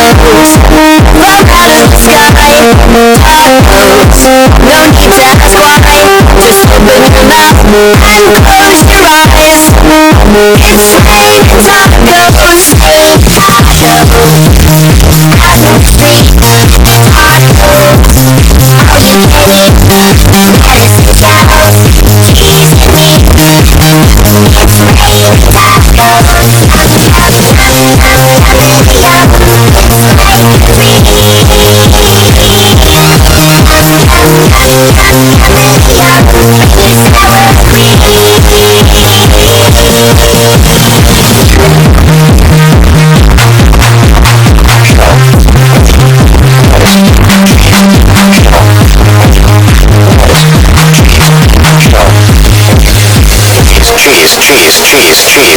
tacos, fall out of the sky. Tacos, no need to ask why. Just open your mouth and close your eyes. It's raining tacos, tacos, out on the street. Tacos, all you get it. Lettuce and cows, cheese and meat.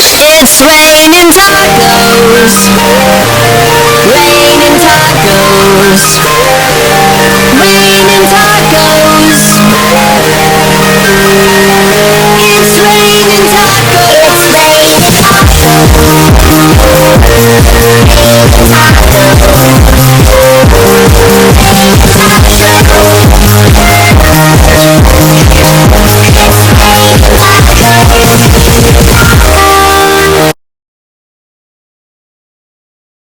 It's raining tacos, raining tacos.